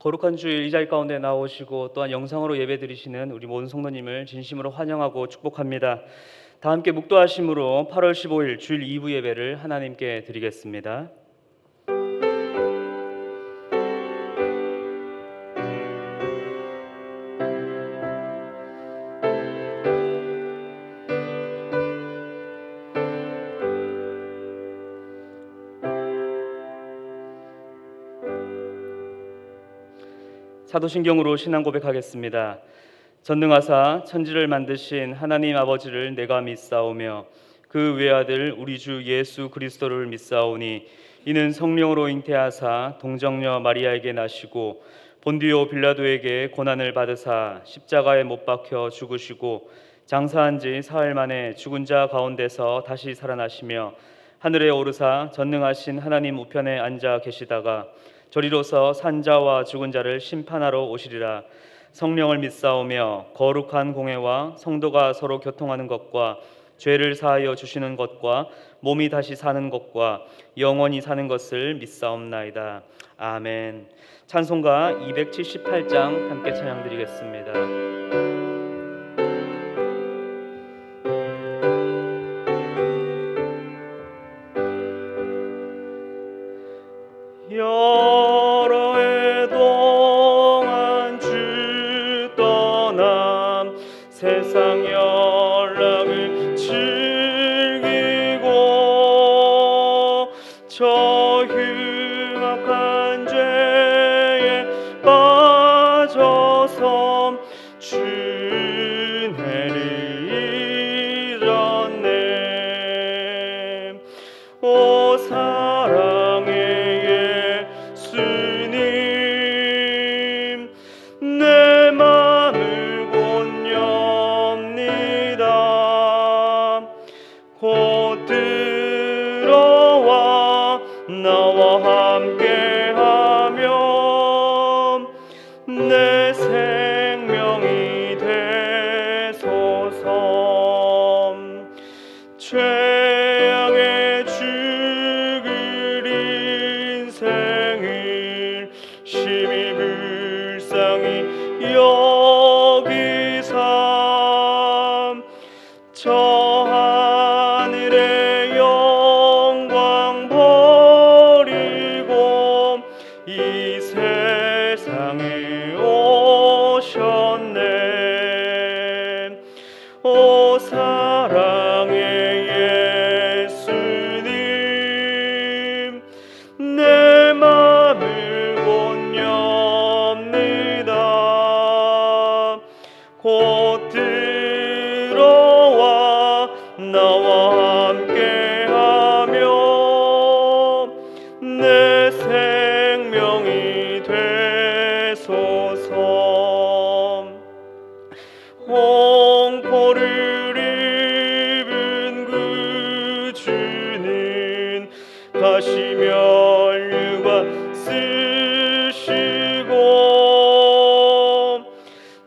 거룩한 주일 이 자리 가운데 나오시고 또한 영상으로 예배드리시는 우리 모든 성도님을 진심으로 환영하고 축복합니다. 다 함께 묵도하심으로 8월 15일 주일 2부 예배를 하나님께 드리겠습니다. 사도신경으로 신앙 고백하겠습니다. 전능하사 천지를 만드신 하나님 아버지를 내가 믿사오며 그 외아들 우리 주 예수 그리스도를 믿사오니 이는 성령으로 잉태하사 동정녀 마리아에게 나시고 본디오 빌라도에게 고난을 받으사 십자가에 못 박혀 죽으시고 장사한 지 사흘 만에 죽은 자 가운데서 다시 살아나시며 하늘에 오르사 전능하신 하나님 우편에 앉아 계시다가 저리로서 산자와 죽은 자를 심판하러 오시리라. 성령을 믿사오며 거룩한 공회와 성도가 서로 교통하는 것과 죄를 사하여 주시는 것과 몸이 다시 사는 것과 영원히 사는 것을 믿사옵나이다. 아멘. 찬송가 278장 함께 찬양드리겠습니다. 여러 해 동안 주 떠남 세상 연락을 즐기고 저 흉악한 죄에 빠져서 준혜를 잃었네. 오 사랑의 예수님 내 맘을 곧 엽니다. 곧 들어와 나와 함께하며 내 생명이 되소서. 죄악의 죽을 인생을 심히 불쌍히 여기사 저 하늘의 영광 버리고 이 세상에 오셨네. 오 사랑의 예수님 내 맘을 곧 엽니다. 곧 들어와 나와 함께하며 내 생명이 되소서. 홍포를 입은 그 주는 가시면류관 쓰시고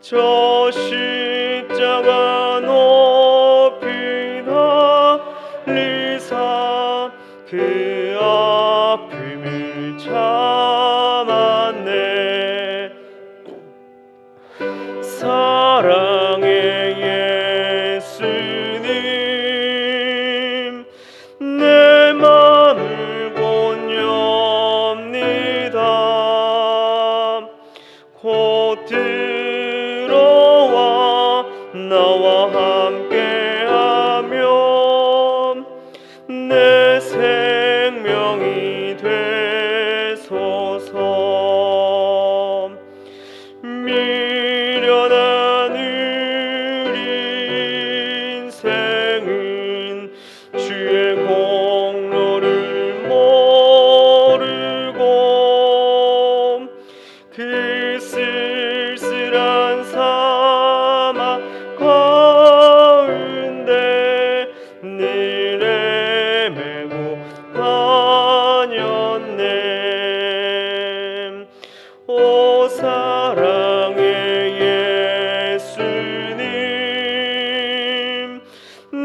저 십자가 높이 달리사 그 아픔을 참았네. 사랑의 예수님 내 맘을 곧 엽니다. 곧 들어와 나와 함께하며 내 생명이 되소서. 미련한 우리 인생은 주의 공로를 모르고 그 쓸쓸한 사막 가운데 늘 헤매고 다녔네. 오 사랑의 예수님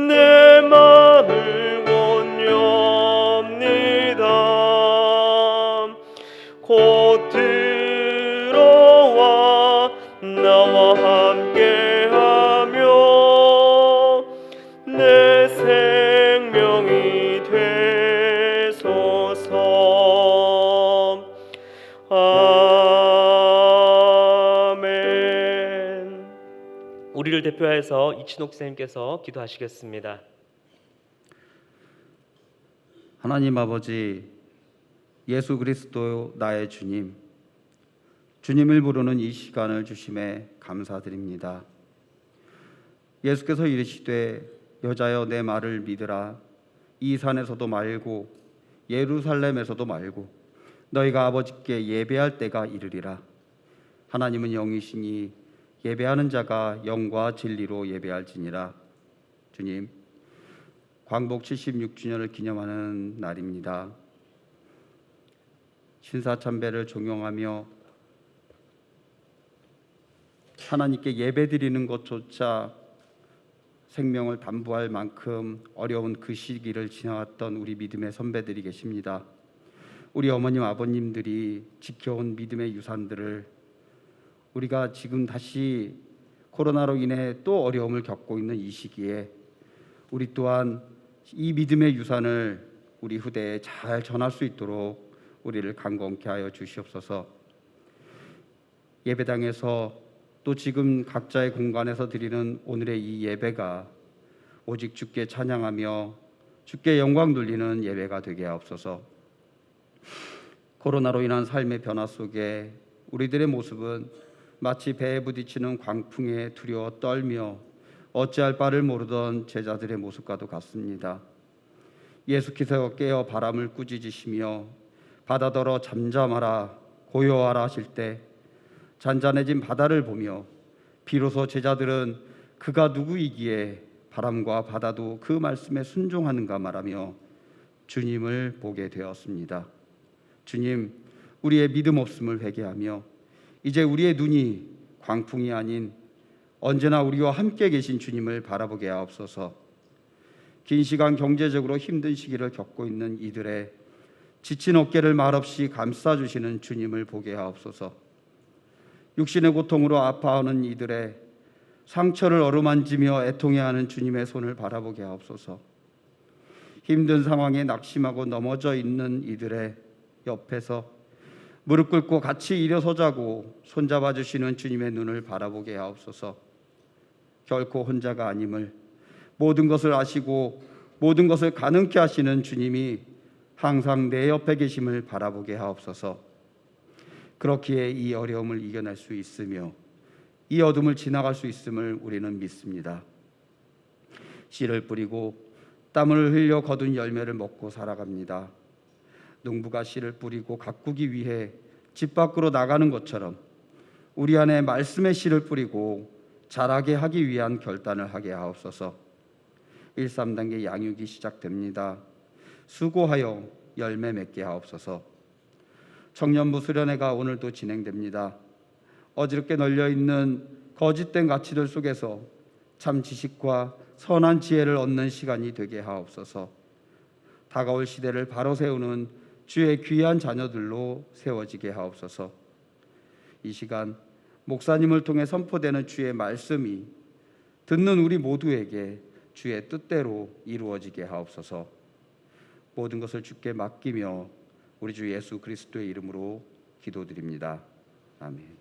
내 맘을 곧 엽니다. 곧 들어 나와 함께하며 내 생명이 되소서. 아멘. 우리를 대표해서 이친옥 선생님께서 기도하시겠습니다. 하나님 아버지, 예수 그리스도 나의 주님, 주님을 부르는 이 시간을 주심에 감사드립니다. 예수께서 이르시되 여자여 내 말을 믿으라. 이 산에서도 말고 예루살렘에서도 말고 너희가 아버지께 예배할 때가 이르리라. 하나님은 영이시니 예배하는 자가 영과 진리로 예배할지니라. 주님, 광복 76주년을 기념하는 날입니다. 신사참배를 종용하며 하나님께 예배드리는 것조차 생명을 담보할 만큼 어려운 그 시기를 지나왔던 우리 믿음의 선배들이 계십니다. 우리 어머님 아버님들이 지켜온 믿음의 유산들을 우리가 지금 다시 코로나로 인해 또 어려움을 겪고 있는 이 시기에 우리 또한 이 믿음의 유산을 우리 후대에 잘 전할 수 있도록 우리를 강건케 하여 주시옵소서. 예배당에서 또 지금 각자의 공간에서 드리는 오늘의 이 예배가 오직 주께 찬양하며 주께 영광 돌리는 예배가 되게 하옵소서. 코로나로 인한 삶의 변화 속에 우리들의 모습은 마치 배에 부딪히는 광풍에 두려워 떨며 어찌할 바를 모르던 제자들의 모습과도 같습니다. 예수께서 깨어 바람을 꾸짖으시며 바다더러 잠잠하라 고요하라 하실 때 잔잔해진 바다를 보며 비로소 제자들은 그가 누구이기에 바람과 바다도 그 말씀에 순종하는가 말하며 주님을 보게 되었습니다. 주님, 우리의 믿음 없음을 회개하며 이제 우리의 눈이 광풍이 아닌 언제나 우리와 함께 계신 주님을 바라보게 하옵소서. 긴 시간 경제적으로 힘든 시기를 겪고 있는 이들의 지친 어깨를 말없이 감싸주시는 주님을 보게 하옵소서. 육신의 고통으로 아파하는 이들의 상처를 어루만지며 애통해하는 주님의 손을 바라보게 하옵소서. 힘든 상황에 낙심하고 넘어져 있는 이들의 옆에서 무릎 꿇고 같이 일어서자고 손잡아 주시는 주님의 눈을 바라보게 하옵소서. 결코 혼자가 아님을, 모든 것을 아시고 모든 것을 가능케 하시는 주님이 항상 내 옆에 계심을 바라보게 하옵소서. 그렇기에 이 어려움을 이겨낼 수 있으며 이 어둠을 지나갈 수 있음을 우리는 믿습니다. 씨를 뿌리고 땀을 흘려 거둔 열매를 먹고 살아갑니다. 농부가 씨를 뿌리고 가꾸기 위해 집 밖으로 나가는 것처럼 우리 안에 말씀의 씨를 뿌리고 자라게 하기 위한 결단을 하게 하옵소서. 1, 3단계 양육이 시작됩니다. 수고하여 열매 맺게 하옵소서. 청년부 수련회가 오늘도 진행됩니다. 어지럽게 널려있는 거짓된 가치들 속에서 참 지식과 선한 지혜를 얻는 시간이 되게 하옵소서. 다가올 시대를 바로 세우는 주의 귀한 자녀들로 세워지게 하옵소서. 이 시간 목사님을 통해 선포되는 주의 말씀이 듣는 우리 모두에게 주의 뜻대로 이루어지게 하옵소서. 모든 것을 주께 맡기며 우리 주 예수 그리스도의 이름으로 기도드립니다. 아멘.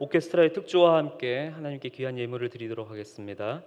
오케스트라의 특조와 함께 하나님께 귀한 예물을 드리도록 하겠습니다.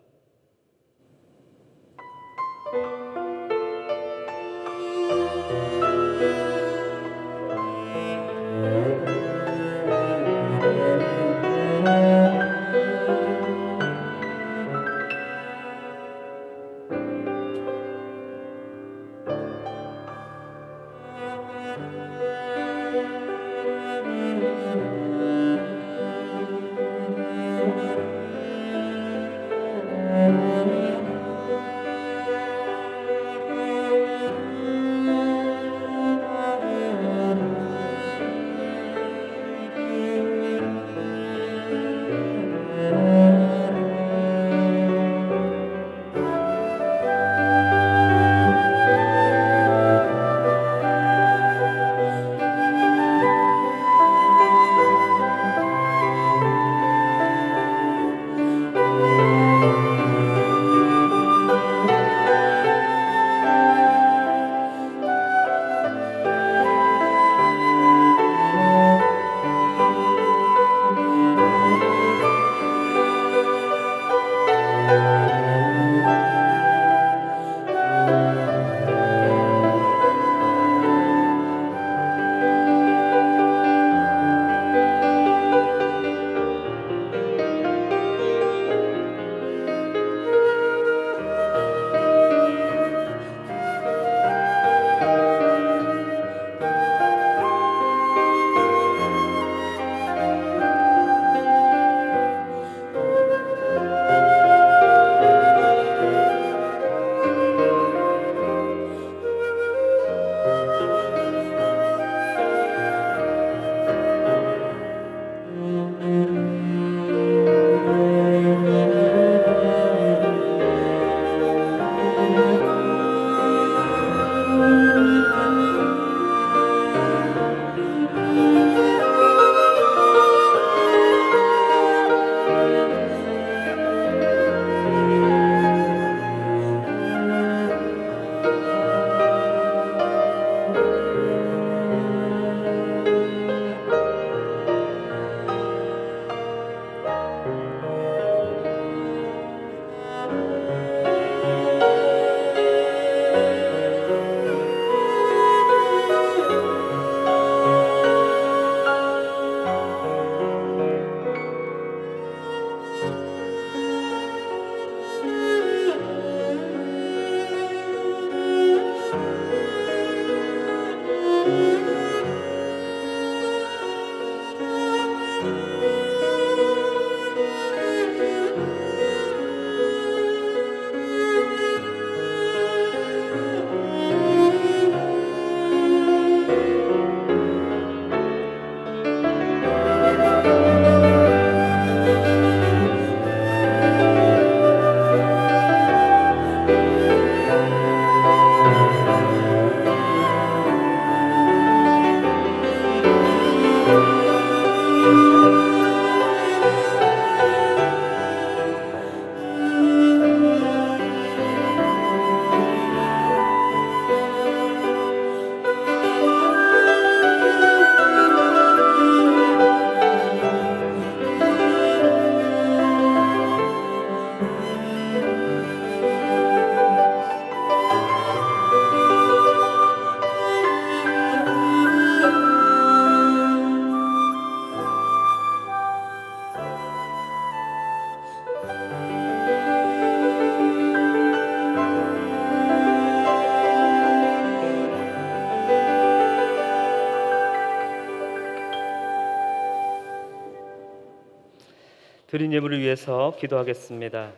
드린 예물을 위해서 기도하겠습니다.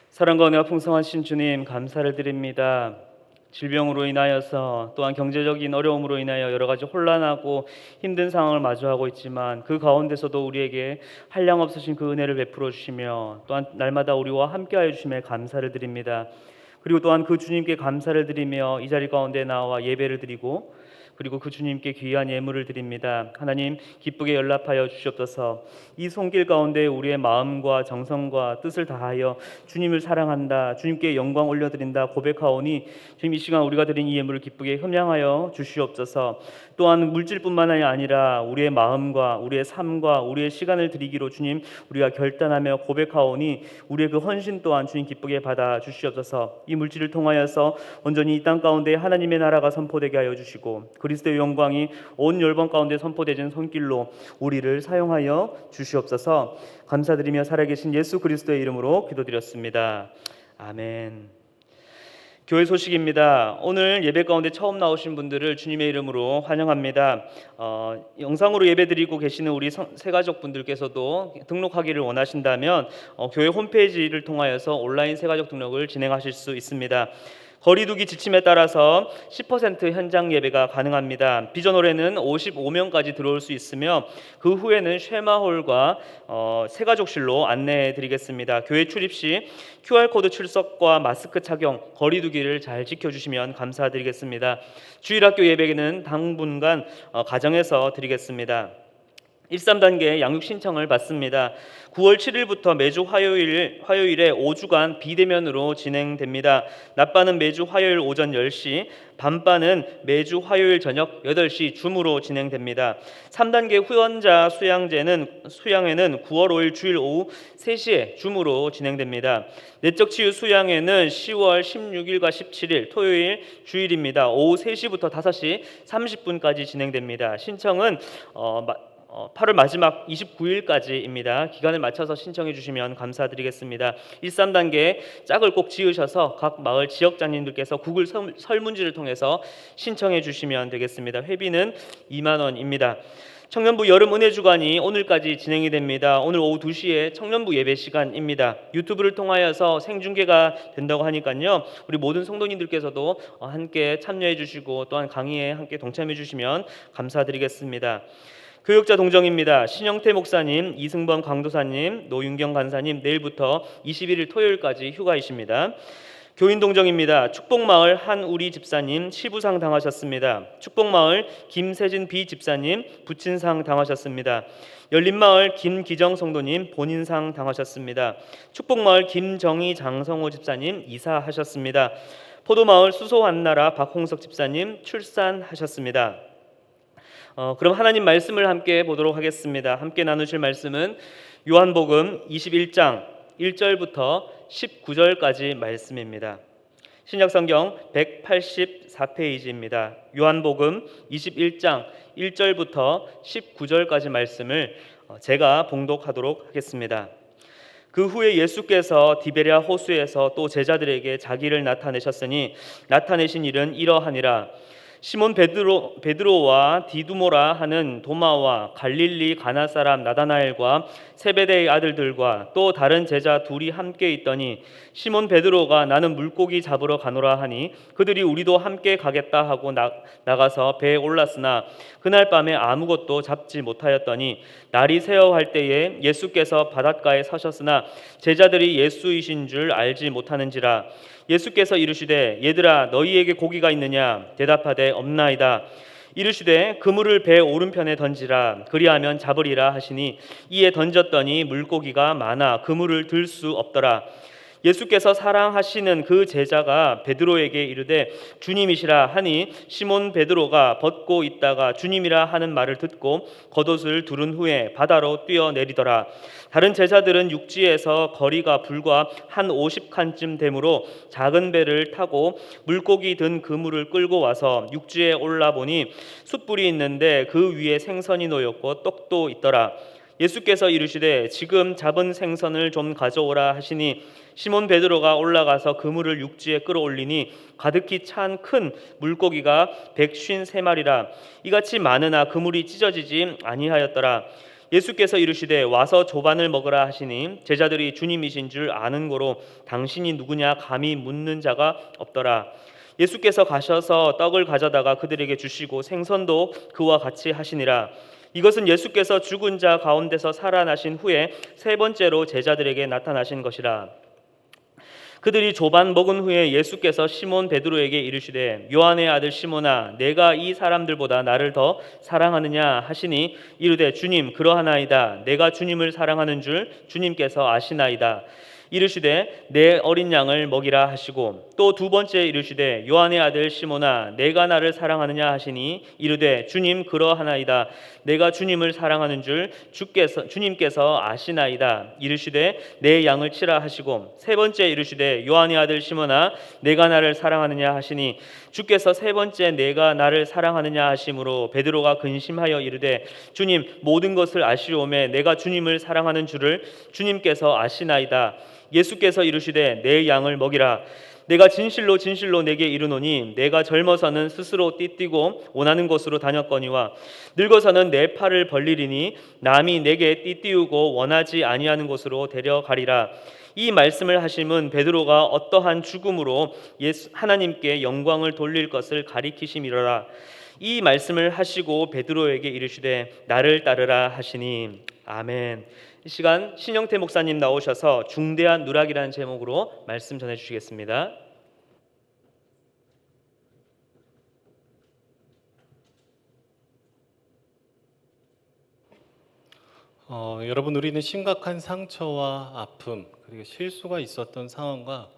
사랑과 은혜가 풍성하신 주님, 감사를 드립니다. 질병으로 인하여서 또한 경제적인 어려움으로 인하여 여러 가지 혼란하고 힘든 상황을 마주하고 있지만 그 가운데서도 우리에게 한량없으신 그 은혜를 베풀어 주시며 또한 날마다 우리와 함께하여 주심에 감사를 드립니다. 그리고 또한 그 주님께 감사를 드리며 이 자리 가운데 나와 예배를 드리고 그리고 그 주님께 귀한 예물을 드립니다. 하나님, 기쁘게 연락하여 주시옵소서. 이 손길 가운데 우리의 마음과 정성과 뜻을 다하여 주님을 사랑한다, 주님께 영광 올려드린다 고백하오니 주님, 이 시간 우리가 드린 이 예물을 기쁘게 흠양하여 주시옵소서. 또한 물질뿐만 아니라 우리의 마음과 우리의 삶과 우리의 시간을 드리기로 주님, 우리가 결단하며 고백하오니 우리의 그 헌신 또한 주님 기쁘게 받아 주시옵소서. 이 물질을 통하여서 온전히 이 땅 가운데 하나님의 나라가 선포되게 하여 주시고 그리스도의 영광이 온 열방 가운데 선포되는 손길로 우리를 사용하여 주시옵소서. 감사드리며 살아계신 예수 그리스도의 이름으로 기도드렸습니다. 아멘. 교회 소식입니다. 오늘 예배 가운데 처음 나오신 분들을 주님의 이름으로 환영합니다. 영상으로 예배드리고 계시는 우리 새가족 분들께서도 등록하기를 원하신다면 교회 홈페이지를 통하여서 온라인 새가족 등록을 진행하실 수 있습니다. 거리두기 지침에 따라서 10% 현장 예배가 가능합니다. 비전홀에는 55명까지 들어올 수 있으며 그 후에는 쉐마홀과 새가족실로 안내해 드리겠습니다. 교회 출입 시 QR코드 출석과 마스크 착용, 거리두기를 잘 지켜주시면 감사드리겠습니다. 주일학교 예배는 당분간 가정에서 드리겠습니다. 13단계 양육 신청을 받습니다. 9월 7일부터 매주 화요일에 5주간 비대면으로 진행됩니다. 낮반은 매주 화요일 오전 10시, 밤반은 매주 화요일 저녁 8시 줌으로 진행됩니다. 3단계 후원자 수양회는 9월 5일 주일 오후 3시에 줌으로 진행됩니다. 내적 치유 수양회는 10월 16일과 17일 토요일 주일입니다. 오후 3시부터 5시 30분까지 진행됩니다. 신청은 8월 마지막 29일까지입니다. 기간을 맞춰서 신청해 주시면 감사드리겠습니다. 13단계 짝을 꼭 지으셔서 각 마을 지역장님들께서 구글 설문지를 통해서 신청해 주시면 되겠습니다. 회비는 2만 원입니다. 청년부 여름 은혜 주간이 오늘까지 진행이 됩니다. 오늘 오후 2시에 청년부 예배 시간입니다. 유튜브를 통하여서 생중계가 된다고 하니까요. 우리 모든 성도님들께서도 함께 참여해 주시고 또한 강의에 함께 동참해 주시면 감사드리겠습니다. 교육자 동정입니다. 신영태 목사님, 이승범 강도사님, 노윤경 간사님 내일부터 21일 토요일까지 휴가이십니다. 교인 동정입니다. 축복마을 한우리 집사님 시부상 당하셨습니다. 축복마을 김세진 비 집사님 부친상 당하셨습니다. 열린마을 김기정 성도님 본인상 당하셨습니다. 축복마을 김정희 장성호 집사님 이사하셨습니다. 포도마을 수소한나라 박홍석 집사님 출산하셨습니다. 그럼 하나님 말씀을 함께 보도록 하겠습니다. 함께 나누실 말씀은 요한복음 21장 1절부터 19절까지 말씀입니다. 신약성경 184페이지입니다. 요한복음 21장 1절부터 19절까지 말씀을 제가 봉독하도록 하겠습니다. 그 후에 예수께서 디베랴 호수에서 또 제자들에게 자기를 나타내셨으니 나타내신 일은 이러하니라. 시몬 베드로와 디두모라 하는 도마와 갈릴리 가나 사람 나다나엘과 세베대의 아들들과 또 다른 제자 둘이 함께 있더니 시몬 베드로가 나는 물고기 잡으러 가노라 하니 그들이 우리도 함께 가겠다 하고 나가서 배에 올랐으나 그날 밤에 아무것도 잡지 못하였더니 날이 새어갈 때에 예수께서 바닷가에 서셨으나 제자들이 예수이신 줄 알지 못하는지라. 예수께서 이르시되 얘들아 너희에게 고기가 있느냐 대답하되 없나이다. 이르시되 그물을 배 오른편에 던지라 그리하면 잡으리라 하시니 이에 던졌더니 물고기가 많아 그물을 들 수 없더라. 예수께서 사랑하시는 그 제자가 베드로에게 이르되 주님이시라 하니 시몬 베드로가 벗고 있다가 주님이라 하는 말을 듣고 겉옷을 두른 후에 바다로 뛰어내리더라. 다른 제자들은 육지에서 거리가 불과 한 50칸쯤 되므로 작은 배를 타고 물고기 든 그물을 끌고 와서 육지에 올라보니 숯불이 있는데 그 위에 생선이 놓였고 떡도 있더라. 예수께서 이르시되 지금 잡은 생선을 좀 가져오라 하시니 시몬 베드로가 올라가서 그물을 육지에 끌어올리니 가득히 찬 큰 물고기가 153마리라. 이같이 많으나 그물이 찢어지지 아니하였더라. 예수께서 이르시되 와서 조반을 먹으라 하시니 제자들이 주님이신 줄 아는 고로 당신이 누구냐 감히 묻는 자가 없더라. 예수께서 가셔서 떡을 가져다가 그들에게 주시고 생선도 그와 같이 하시니라. 이것은 예수께서 죽은 자 가운데서 살아나신 후에 세 번째로 제자들에게 나타나신 것이라. 그들이 조반 먹은 후에 예수께서 시몬 베드로에게 이르시되 요한의 아들 시몬아 내가 이 사람들보다 나를 더 사랑하느냐 하시니 이르되 주님 그러하나이다. 내가 주님을 사랑하는 줄 주님께서 아시나이다. 이르시되 내 어린 양을 먹이라 하시고 또 두 번째 이르시되 요한의 아들 시몬아 내가 나를 사랑하느냐 하시니 이르되 주님 그러하나이다. 내가 주님을 사랑하는 줄 주님께서 아시나이다. 이르시되 내 양을 치라 하시고 세 번째 이르시되 요한의 아들 시몬아 내가 나를 사랑하느냐 하시니 주께서 세 번째 내가 나를 사랑하느냐 하심으로 베드로가 근심하여 이르되 주님 모든 것을 아시오매 내가 주님을 사랑하는 줄을 주님께서 아시나이다. 예수께서 이르시되 내 양을 먹이라. 내가 진실로 진실로 내게 이르노니 내가 젊어서는 스스로 띠뛰고 원하는 곳으로 다녔거니와 늙어서는 내 팔을 벌리리니 남이 내게 띠띠우고 원하지 아니하는 곳으로 데려가리라. 이 말씀을 하심은 베드로가 어떠한 죽음으로 하나님께 영광을 돌릴 것을 가리키심이로라. 이 말씀을 하시고 베드로에게 이르시되 나를 따르라 하시니 아멘. 이 시간 신영태 목사님 나오셔서 중대한 누락이라는 제목으로 말씀 전해 주시겠습니다. 여러분 우리는 심각한 상처와 아픔 그리고 실수가 있었던 상황과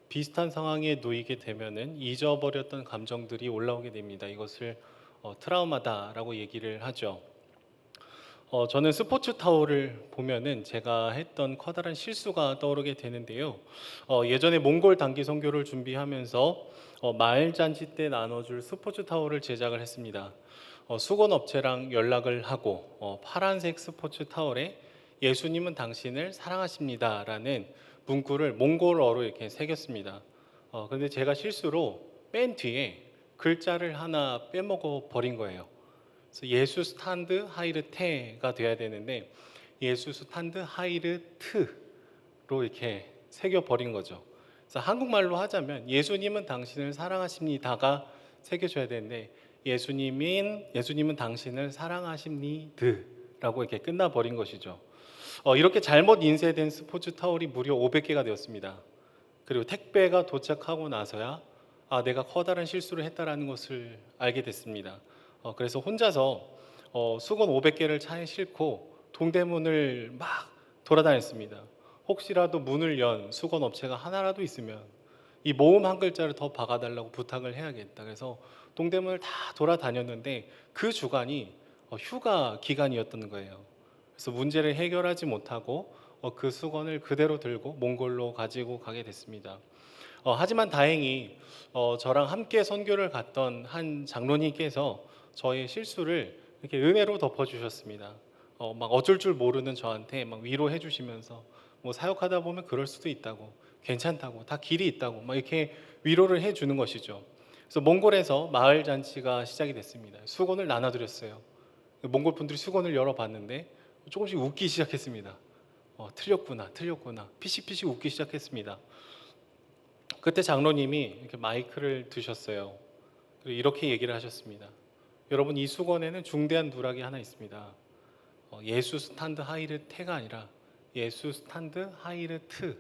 비슷한 상황에 놓이게 되면은 잊어버렸던 감정들이 올라오게 됩니다. 이것을 트라우마다라고 얘기를 하죠. 저는 스포츠 타워를 보면은 제가 했던 커다란 실수가 떠오르게 되는데요. 예전에 몽골 단기 선교를 준비하면서 마을 잔치 때 나눠줄 스포츠 타워를 제작을 했습니다. 수건 업체랑 연락을 하고 파란색 스포츠 타월에 예수님은 당신을 사랑하십니다라는 문구를 몽골어로 이렇게 새겼습니다. 그런데 제가 실수로 맨 뒤에 글자를 하나 빼먹어 버린 거예요. 그래서 예수 스탄드 하이르 테가 돼야 되는데 예수 스탄드 하이르 트로 이렇게 새겨 버린 거죠. 그래서 한국말로 하자면 예수님은 당신을 사랑하십니다가 새겨져야 되는데 예수님은 당신을 사랑하십니드라고 이렇게 끝나버린 것이죠. 이렇게 잘못 인쇄된 스포츠 타월이 무려 500개가 되었습니다. 그리고 택배가 도착하고 나서야 내가 커다란 실수를 했다라는 것을 알게 됐습니다. 그래서 혼자서 수건 500개를 차에 싣고 동대문을 막 돌아다녔습니다. 혹시라도 문을 연 수건 업체가 하나라도 있으면 이 모음 한 글자를 더 박아달라고 부탁을 해야겠다. 그래서 동대문을 다 돌아다녔는데 그 주간이 휴가 기간이었던 거예요. 그래서 문제를 해결하지 못하고 그 수건을 그대로 들고 몽골로 가지고 가게 됐습니다. 하지만 다행히 저랑 함께 선교를 갔던 한 장로님께서 저의 실수를 이렇게 은혜로 덮어주셨습니다. 막 어쩔 줄 모르는 저한테 막 위로해 주시면서 뭐 사역하다 보면 그럴 수도 있다고, 괜찮다고, 다 길이 있다고 막 이렇게 위로를 해 주는 것이죠. 그래서 몽골에서 마을 잔치가 시작이 됐습니다. 수건을 나눠드렸어요. 몽골 분들이 수건을 열어봤는데 조금씩 웃기 시작했습니다. 틀렸구나, 피식피식 웃기 시작했습니다. 그때 장로님이 이렇게 마이크를 드셨어요. 그리고 이렇게 얘기를 하셨습니다. 여러분, 이 수건에는 중대한 누락이 하나 있습니다. 예수 스탄드 하이르 테가 아니라 예수 스탄드 하이르 트,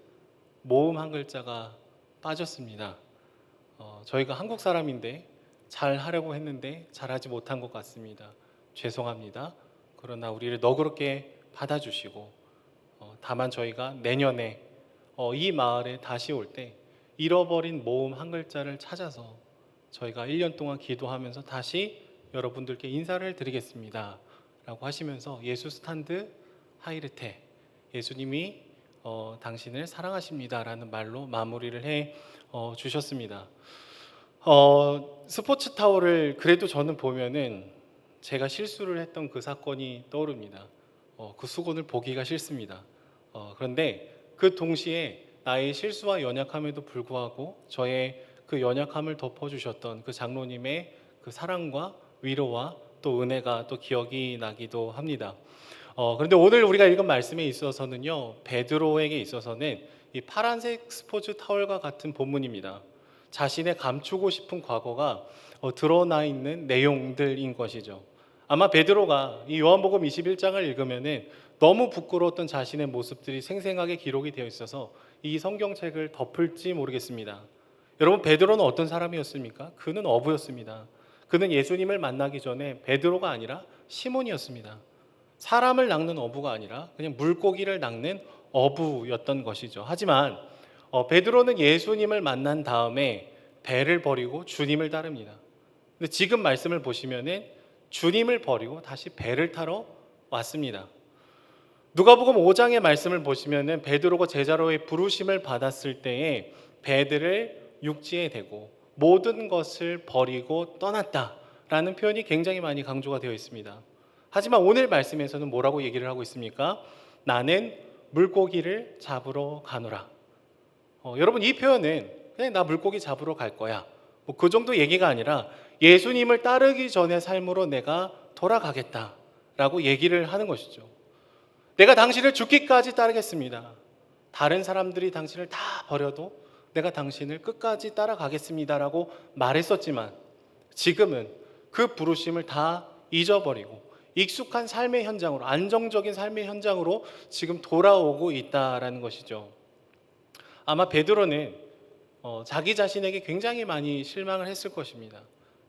모음 한 글자가 빠졌습니다. 저희가 한국 사람인데 잘 하려고 했는데 잘하지 못한 것 같습니다. 죄송합니다. 그러나 우리를 너그럽게 받아주시고 다만 저희가 내년에 이 마을에 다시 올 때 잃어버린 모음 한 글자를 찾아서 저희가 1년 동안 기도하면서 다시 여러분들께 인사를 드리겠습니다 라고 하시면서 예수 스탄드 하이르테, 예수님이 당신을 사랑하십니다 라는 말로 마무리를 해 주셨습니다. 스포츠 타워를 그래도 저는 보면은 제가 실수를 했던 그 사건이 떠오릅니다. 그 수건을 보기가 싫습니다. 그런데 그 동시에 나의 실수와 연약함에도 불구하고 저의 그 연약함을 덮어주셨던 그 장로님의 그 사랑과 위로와 또 은혜가 또 기억이 나기도 합니다. 그런데 오늘 우리가 읽은 말씀에 있어서는요, 베드로에게 있어서는 이 파란색 스포츠 타월과 같은 본문입니다. 자신의 감추고 싶은 과거가 드러나 있는 내용들인 것이죠. 아마 베드로가 이 요한복음 21장을 읽으면은 너무 부끄러웠던 자신의 모습들이 생생하게 기록이 되어 있어서 이 성경책을 덮을지 모르겠습니다. 여러분, 베드로는 어떤 사람이었습니까? 그는 어부였습니다. 그는 예수님을 만나기 전에 베드로가 아니라 시몬이었습니다. 사람을 낚는 어부가 아니라 그냥 물고기를 낚는 어부였던 것이죠. 하지만 베드로는 예수님을 만난 다음에 배를 버리고 주님을 따릅니다. 근데 지금 말씀을 보시면은 주님을 버리고 다시 배를 타러 왔습니다. 누가복음 5장의 말씀을 보시면은 베드로가 제자로의 부르심을 받았을 때에 배들을 육지에 대고 모든 것을 버리고 떠났다라는 표현이 굉장히 많이 강조가 되어 있습니다. 하지만 오늘 말씀에서는 뭐라고 얘기를 하고 있습니까? 나는 물고기를 잡으러 가노라. 여러분, 이 표현은 그냥 나 물고기 잡으러 갈 거야, 뭐 그 정도 얘기가 아니라 예수님을 따르기 전의 삶으로 내가 돌아가겠다라고 얘기를 하는 것이죠. 내가 당신을 죽기까지 따르겠습니다. 다른 사람들이 당신을 다 버려도 내가 당신을 끝까지 따라가겠습니다라고 말했었지만 지금은 그 부르심을 다 잊어버리고 익숙한 삶의 현장으로, 안정적인 삶의 현장으로 지금 돌아오고 있다라는 것이죠. 아마 베드로는 자기 자신에게 굉장히 많이 실망을 했을 것입니다.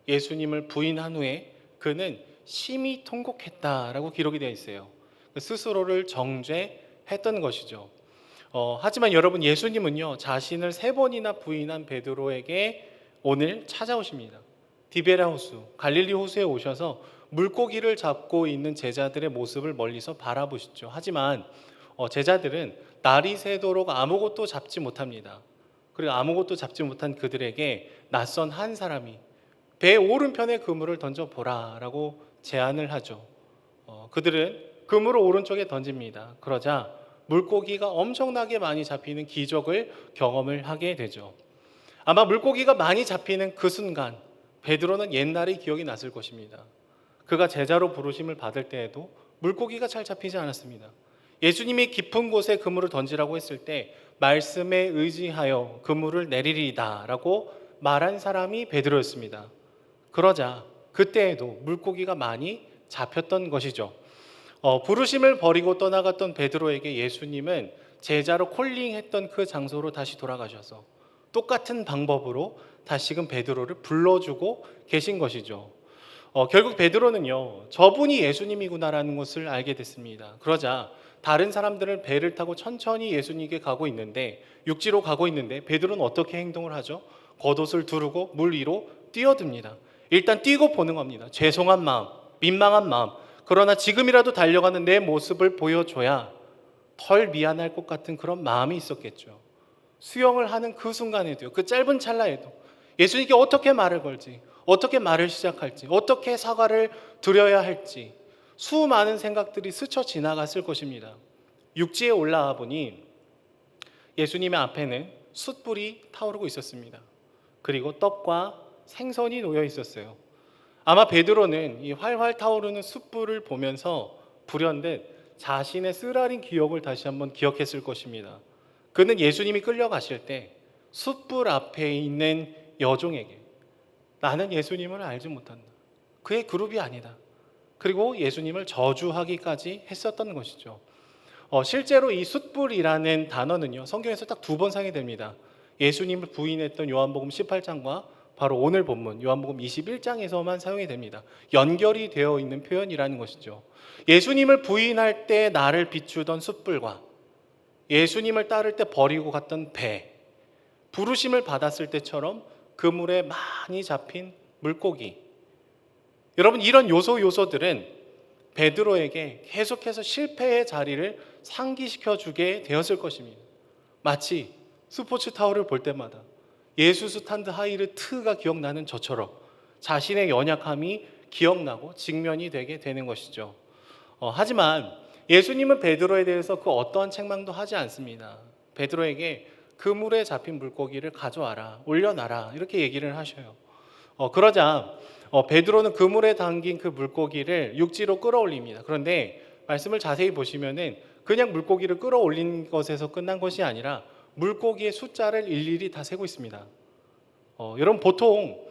예수님을 부인한 후에 그는 심히 통곡했다라고 기록이 되어 있어요. 스스로를 정죄했던 것이죠. 하지만 여러분, 예수님은요, 자신을 3번이나 부인한 베드로에게 오늘 찾아오십니다. 디베랴 호수, 갈릴리 호수에 오셔서 물고기를 잡고 있는 제자들의 모습을 멀리서 바라보시죠. 하지만 제자들은 날이 새도록 아무것도 잡지 못합니다. 그리고 아무것도 잡지 못한 그들에게 낯선 한 사람이 배 오른편에 그물을 던져보라 라고 제안을 하죠. 그들은 그물을 오른쪽에 던집니다. 그러자 물고기가 엄청나게 많이 잡히는 기적을 경험을 하게 되죠. 아마 물고기가 많이 잡히는 그 순간 베드로는 옛날의 기억이 났을 것입니다. 그가 제자로 부르심을 받을 때에도 물고기가 잘 잡히지 않았습니다. 예수님이 깊은 곳에 그물을 던지라고 했을 때 말씀에 의지하여 그물을 내리리다 라고 말한 사람이 베드로였습니다. 그러자 그때에도 물고기가 많이 잡혔던 것이죠. 부르심을 버리고 떠나갔던 베드로에게 예수님은 제자로 콜링했던 그 장소로 다시 돌아가셔서 똑같은 방법으로 다시금 베드로를 불러주고 계신 것이죠. 결국 베드로는요, 저분이 예수님이구나라는 것을 알게 됐습니다. 그러자 다른 사람들은 배를 타고 천천히 예수님께 가고 있는데, 육지로 가고 있는데 베드로는 어떻게 행동을 하죠? 겉옷을 두르고 물 위로 뛰어듭니다. 일단 뛰고 보는 겁니다. 죄송한 마음, 민망한 마음. 그러나 지금이라도 달려가는 내 모습을 보여줘야 덜 미안할 것 같은 그런 마음이 있었겠죠. 수영을 하는 그 순간에도요, 그 짧은 찰나에도 예수님께 어떻게 말을 걸지, 어떻게 말을 시작할지, 어떻게 사과를 드려야 할지 수많은 생각들이 스쳐 지나갔을 것입니다. 육지에 올라와 보니 예수님의 앞에는 숯불이 타오르고 있었습니다. 그리고 떡과 생선이 놓여 있었어요. 아마 베드로는 이 활활 타오르는 숯불을 보면서 불현듯 자신의 쓰라린 기억을 다시 한번 기억했을 것입니다. 그는 예수님이 끌려가실 때 숯불 앞에 있는 여종에게 나는 예수님을 알지 못한다, 그의 그룹이 아니다, 그리고 예수님을 저주하기까지 했었던 것이죠. 실제로 이 숯불이라는 단어는요, 성경에서 딱 2번 사용이 됩니다. 예수님을 부인했던 요한복음 18장과 바로 오늘 본문 요한복음 21장에서만 사용이 됩니다. 연결이 되어 있는 표현이라는 것이죠. 예수님을 부인할 때 나를 비추던 숯불과 예수님을 따를 때 버리고 갔던 배, 부르심을 받았을 때처럼 그물에 많이 잡힌 물고기, 여러분, 이런 요소들은 베드로에게 계속해서 실패의 자리를 상기시켜 주게 되었을 것입니다. 마치 스포츠 타월을 볼 때마다 예수 스탄드 하이르트가 기억나는 저처럼 자신의 연약함이 기억나고 직면이 되게 되는 것이죠. 하지만 예수님은 베드로에 대해서 그 어떠한 책망도 하지 않습니다. 베드로에게 그물에 잡힌 물고기를 가져와라, 올려놔라, 이렇게 얘기를 하셔요. 그러자 베드로는 그물에 담긴 그 물고기를 육지로 끌어올립니다. 그런데 말씀을 자세히 보시면은 그냥 물고기를 끌어올린 것에서 끝난 것이 아니라 물고기의 숫자를 일일이 다 세고 있습니다. 여러분 보통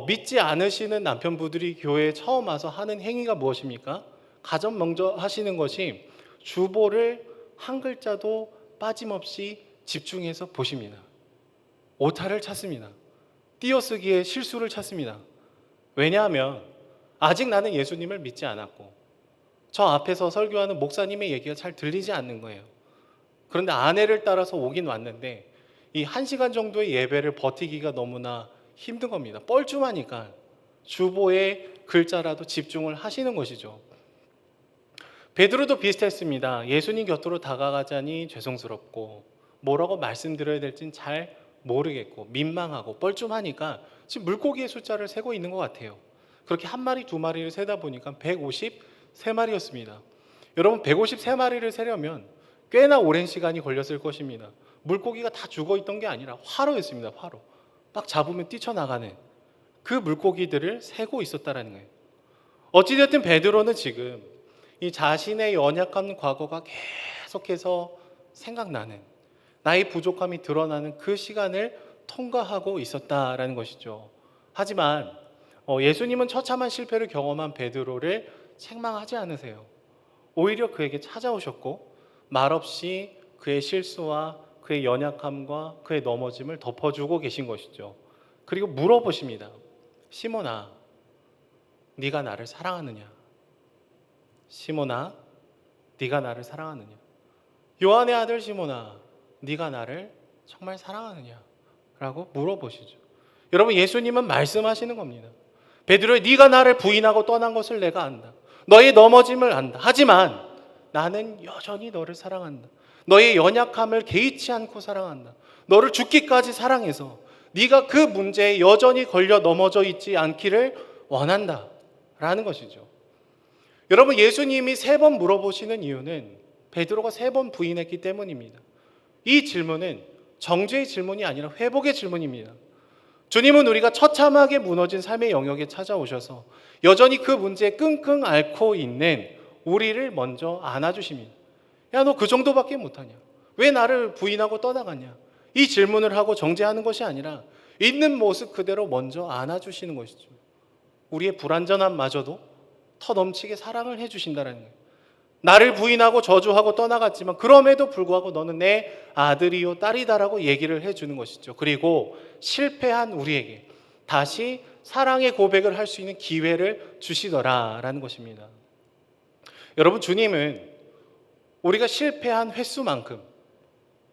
믿지 않으시는 남편분들이 교회에 처음 와서 하는 행위가 무엇입니까? 가장 먼저 하시는 것이 주보를 한 글자도 빠짐없이 집중해서 보십니다. 오타를 찾습니다. 띄어쓰기에 실수를 찾습니다. 왜냐하면 아직 나는 예수님을 믿지 않았고 저 앞에서 설교하는 목사님의 얘기가 잘 들리지 않는 거예요. 그런데 아내를 따라서 오긴 왔는데 이 1시간 정도의 예배를 버티기가 너무나 힘든 겁니다. 뻘쭘하니까 주보의 글자라도 집중을 하시는 것이죠. 베드로도 비슷했습니다. 예수님 곁으로 다가가자니 죄송스럽고 뭐라고 말씀드려야 될지는 잘 모르겠고 민망하고 뻘쭘하니까 지금 물고기의 숫자를 세고 있는 것 같아요. 그렇게 한 마리 두 마리를 세다 보니까 153마리였습니다. 여러분 153마리를 세려면 꽤나 오랜 시간이 걸렸을 것입니다. 물고기가 다 죽어 있던 게 아니라 화로였습니다. 화로. 막 잡으면 뛰쳐나가는 그 물고기들을 세고 있었다는 거예요. 어찌됐든 베드로는 지금 이 자신의 연약한 과거가 계속해서 생각나는, 나의 부족함이 드러나는 그 시간을 통과하고 있었다라는 것이죠. 하지만 예수님은 처참한 실패를 경험한 베드로를 책망하지 않으세요. 오히려 그에게 찾아오셨고 말없이 그의 실수와 그의 연약함과 그의 넘어짐을 덮어주고 계신 것이죠. 그리고 물어보십니다. 시몬아, 네가 나를 사랑하느냐? 시몬아, 네가 나를 사랑하느냐? 요한의 아들 시몬아, 네가 나를 정말 사랑하느냐? 라고 물어보시죠. 여러분 예수님은 말씀하시는 겁니다. 베드로야, 네가 나를 부인하고 떠난 것을 내가 안다. 너의 넘어짐을 안다. 하지만 나는 여전히 너를 사랑한다. 너의 연약함을 개의치 않고 사랑한다. 너를 죽기까지 사랑해서 네가 그 문제에 여전히 걸려 넘어져 있지 않기를 원한다 라는 것이죠. 여러분 예수님이 3번 물어보시는 이유는 베드로가 3번 부인했기 때문입니다. 이 질문은 정죄의 질문이 아니라 회복의 질문입니다. 주님은 우리가 처참하게 무너진 삶의 영역에 찾아오셔서 여전히 그 문제에 끙끙 앓고 있는 우리를 먼저 안아주십니다. 야, 너 그 정도밖에 못하냐? 왜 나를 부인하고 떠나갔냐? 이 질문을 하고 정죄하는 것이 아니라 있는 모습 그대로 먼저 안아주시는 것이죠. 우리의 불완전함마저도 터넘치게 사랑을 해주신다는 거예요. 나를 부인하고 저주하고 떠나갔지만 그럼에도 불구하고 너는 내 아들이요 딸이다라고 얘기를 해주는 것이죠. 그리고 실패한 우리에게 다시 사랑의 고백을 할 수 있는 기회를 주시더라라는 것입니다. 여러분 주님은 우리가 실패한 횟수만큼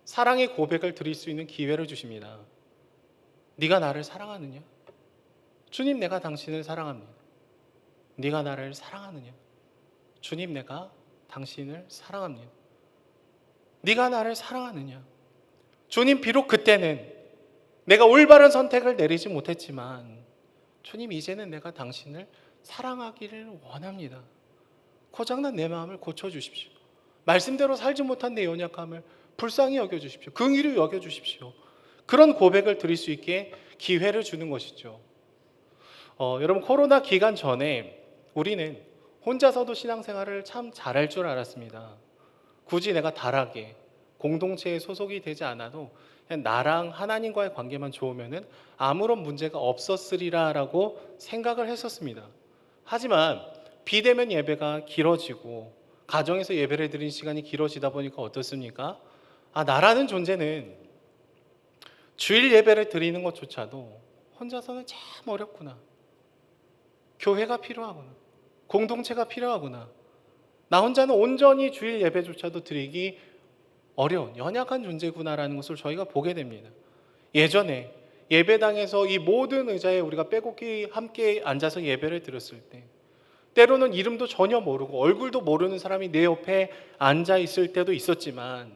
사랑의 고백을 드릴 수 있는 기회를 주십니다. 네가 나를 사랑하느냐? 주님 내가 당신을 사랑합니다. 네가 나를 사랑하느냐? 주님 내가 당신을 사랑합니다. 네가 나를 사랑하느냐? 주님 비록 그때는 내가 올바른 선택을 내리지 못했지만 주님 이제는 내가 당신을 사랑하기를 원합니다. 고장난 내 마음을 고쳐주십시오. 말씀대로 살지 못한 내 연약함을 불쌍히 여겨주십시오. 긍휼히 여겨주십시오. 그런 고백을 드릴 수 있게 기회를 주는 것이죠. 여러분 코로나 기간 전에 우리는 혼자서도 신앙생활을 참 잘할 줄 알았습니다. 굳이 내가 다락에 공동체에 소속이 되지 않아도 그냥 나랑 하나님과의 관계만 좋으면 아무런 문제가 없었으리라라고 생각을 했었습니다. 하지만 비대면 예배가 길어지고 가정에서 예배를 드리는 시간이 길어지다 보니까 어떻습니까? 나라는 존재는 주일 예배를 드리는 것조차도 혼자서는 참 어렵구나. 교회가 필요하구나. 공동체가 필요하구나. 나 혼자는 온전히 주일 예배조차도 드리기 어려운 연약한 존재구나라는 것을 저희가 보게 됩니다. 예전에 예배당에서 이 모든 의자에 우리가 빼곡히 함께 앉아서 예배를 드렸을 때 때로는 이름도 전혀 모르고 얼굴도 모르는 사람이 내 옆에 앉아 있을 때도 있었지만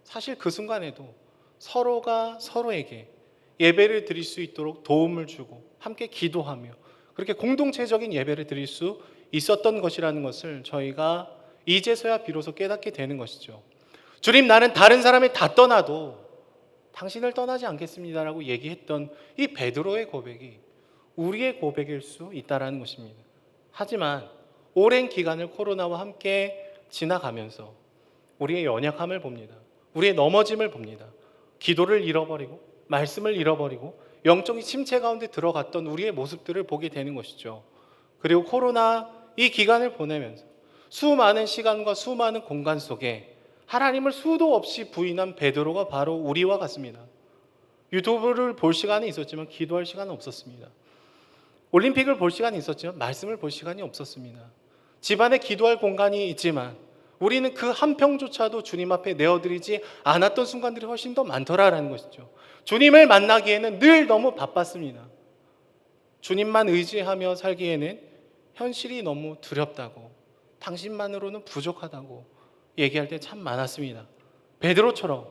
사실 그 순간에도 서로가 서로에게 예배를 드릴 수 있도록 도움을 주고 함께 기도하며 그렇게 공동체적인 예배를 드릴 수 있었던 것이라는 것을 저희가 이제서야 비로소 깨닫게 되는 것이죠. 주님 나는 다른 사람이 다 떠나도 당신을 떠나지 않겠습니다라고 얘기했던 이 베드로의 고백이 우리의 고백일 수 있다는 것입니다. 하지만 오랜 기간을 코로나와 함께 지나가면서 우리의 연약함을 봅니다. 우리의 넘어짐을 봅니다. 기도를 잃어버리고 말씀을 잃어버리고 영적인 침체 가운데 들어갔던 우리의 모습들을 보게 되는 것이죠. 그리고 코로나 이 기간을 보내면서 수많은 시간과 수많은 공간 속에 하나님을 수도 없이 부인한 베드로가 바로 우리와 같습니다. 유튜브를 볼 시간이 있었지만 기도할 시간은 없었습니다. 올림픽을 볼 시간이 있었지만 말씀을 볼 시간이 없었습니다. 집안에 기도할 공간이 있지만 우리는 그 한 평조차도 주님 앞에 내어드리지 않았던 순간들이 훨씬 더 많더라라는 것이죠. 주님을 만나기에는 늘 너무 바빴습니다. 주님만 의지하며 살기에는 현실이 너무 두렵다고, 당신만으로는 부족하다고 얘기할 때 참 많았습니다. 베드로처럼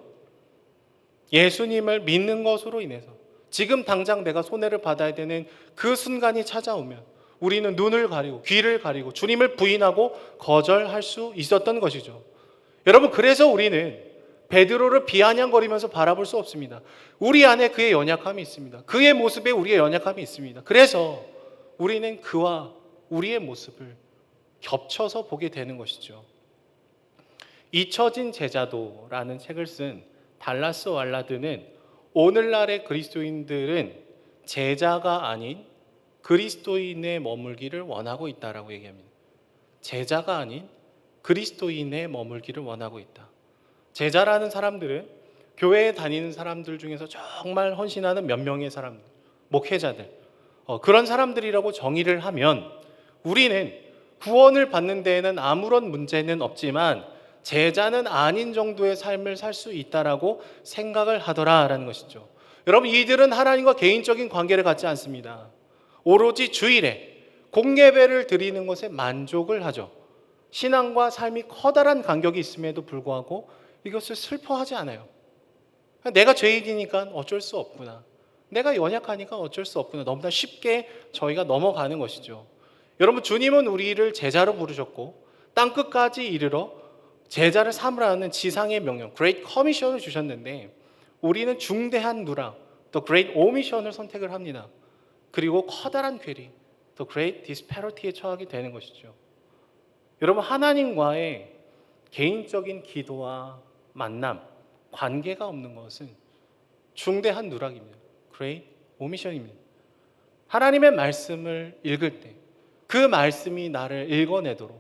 예수님을 믿는 것으로 인해서 지금 당장 내가 손해를 받아야 되는 그 순간이 찾아오면 우리는 눈을 가리고 귀를 가리고 주님을 부인하고 거절할 수 있었던 것이죠. 여러분, 그래서 우리는 베드로를 비아냥거리면서 바라볼 수 없습니다. 우리 안에 그의 연약함이 있습니다. 그의 모습에 우리의 연약함이 있습니다. 그래서 우리는 그와 우리의 모습을 겹쳐서 보게 되는 것이죠. 잊혀진 제자도라는 책을 쓴 달라스 왈라드는 오늘날의 그리스도인들은 제자가 아닌 그리스도인에 머물기를 원하고 있다라고 얘기합니다. 제자가 아닌 그리스도인에 머물기를 원하고 있다. 제자라는 사람들은 교회에 다니는 사람들 중에서 정말 헌신하는 몇 명의 사람들, 목회자들, 그런 사람들이라고 정의를 하면 우리는 구원을 받는 데에는 아무런 문제는 없지만 제자는 아닌 정도의 삶을 살 수 있다라고 생각을 하더라라는 것이죠. 여러분, 이들은 하나님과 개인적인 관계를 갖지 않습니다. 오로지 주일에 공예배를 드리는 것에 만족을 하죠. 신앙과 삶이 커다란 간격이 있음에도 불구하고 이것을 슬퍼하지 않아요. 내가 죄인이니까 어쩔 수 없구나. 내가 연약하니까 어쩔 수 없구나. 너무나 쉽게 저희가 넘어가는 것이죠. 여러분, 주님은 우리를 제자로 부르셨고 땅끝까지 이르러 제자를 삼으라는 지상의 명령, Great Commission을 주셨는데 우리는 중대한 누락, The Great Omission을 선택을 합니다. 그리고 커다란 괴리, The Great Disparity에 처하게 되는 것이죠. 여러분, 하나님과의 개인적인 기도와 만남, 관계가 없는 것은 중대한 누락입니다. Great Omission입니다. 하나님의 말씀을 읽을 때 그 말씀이 나를 읽어내도록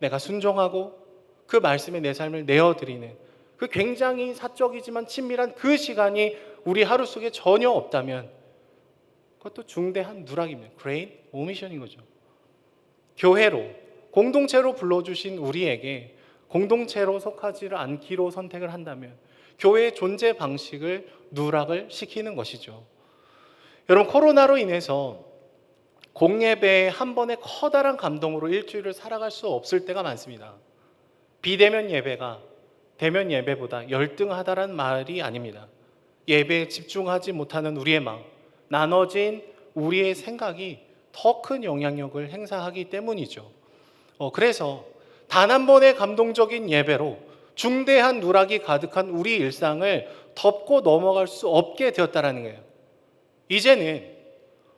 내가 순종하고 그 말씀에 내 삶을 내어드리는 그 굉장히 사적이지만 친밀한 그 시간이 우리 하루 속에 전혀 없다면 그것도 중대한 누락입니다. Great Omission인 거죠. 교회로, 공동체로 불러주신 우리에게 공동체로 속하지 않기로 선택을 한다면 교회의 존재 방식을 누락을 시키는 것이죠. 여러분, 코로나로 인해서 공예배의 한 번의 커다란 감동으로 일주일을 살아갈 수 없을 때가 많습니다. 비대면 예배가 대면 예배보다 열등하다는 말이 아닙니다. 예배에 집중하지 못하는 우리의 마음, 나눠진 우리의 생각이 더 큰 영향력을 행사하기 때문이죠. 그래서 단 한 번의 감동적인 예배로 중대한 누락이 가득한 우리 일상을 덮고 넘어갈 수 없게 되었다는 거예요. 이제는